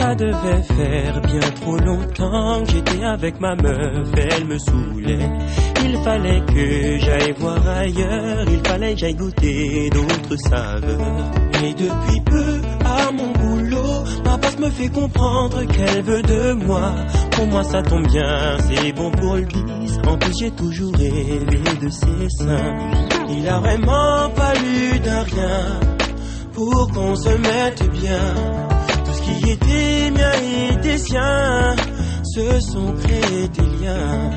Ça devait faire bien trop longtemps que j'étais avec ma meuf, elle me saoulait. Il fallait que j'aille voir ailleurs, il fallait que j'aille goûter d'autres saveurs. Et depuis peu, à mon boulot, ma boss me fait comprendre qu'elle veut de moi. Pour moi ça tombe bien, c'est bon pour le bis. En plus j'ai toujours rêvé de ses seins. Il a vraiment fallu d'un rien pour qu'on se mette bien. Tout ce qui était mien était sien, se sont créés des liens.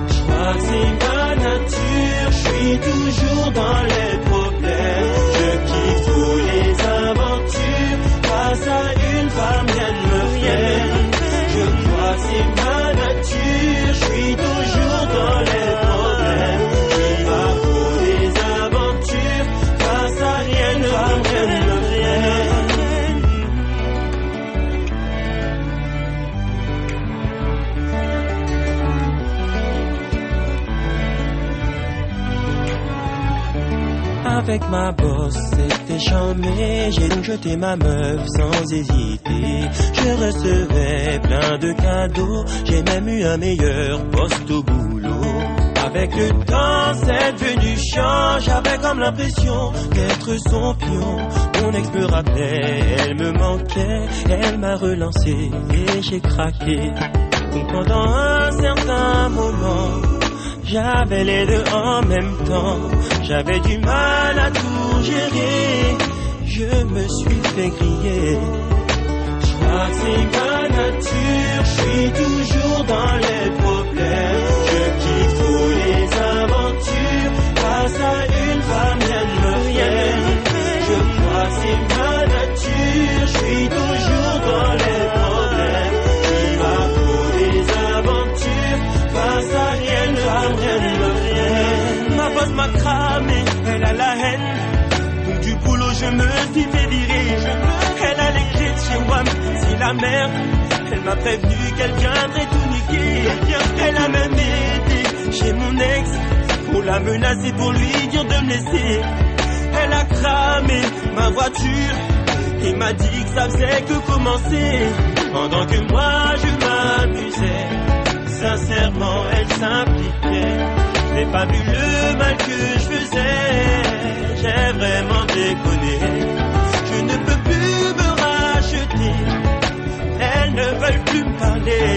Je crois que c'est ma nature, je suis toujours dans les problèmes. Je kiffe tous les aventures, face à une femme rien ne me freine. Je crois que c'est ma nature, je suis toujours dans les problèmes. Je pars pour les aventures, face à une femme rien ne me freine. Avec ma boss, c'était charmé. J'ai donc jeté ma meuf sans hésiter. Je recevais plein de cadeaux. J'ai même eu un meilleur poste au boulot. Avec le temps, c'est devenu chiant. J'avais comme l'impression d'être son pion. Mon ex me rappelait, elle me manquait. Elle m'a relancé et j'ai craqué. Donc pendant un certain moment, j'avais les deux en même temps. J'avais du mal à tout gérer. Je me suis fait griller. Je crois que c'est ma nature. Je suis toujours dans les problèmes. Je kiffe tous les aventures. Face à une femme, rien ne me freine. Je crois que c'est ma nature. Je suis toujours dans les problèmes. Je pars pour les aventures. Face à une femme, rien ne me freine. Ma boss m'a cramé, elle a la haine. Donc du boulot je me suis fait virer. Elle a les clés de chez WAM, c'est la merde. Elle m'a prévenu qu'elle viendrait tout niquer. Elle a même été chez mon ex pour la menacer, pour lui dire de me laisser. Elle a cramé ma voiture et m'a dit que ça faisait que commencer. Pendant que moi je m'amusais, sincèrement elle s'impliquait. J'ai pas vu le mal que je faisais. J'ai vraiment déconné. Je ne peux plus me racheter. Elles ne veulent plus me parler.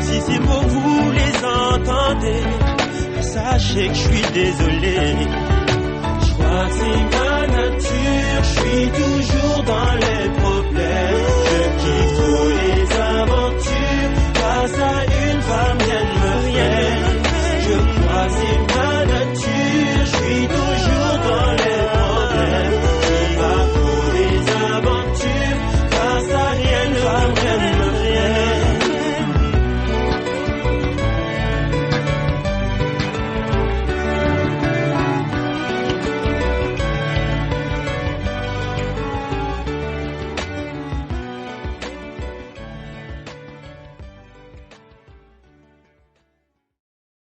Si ces mots vous les entendez, sachez que je suis désolé. Je crois que c'est ma nature. Je suis toujours dans les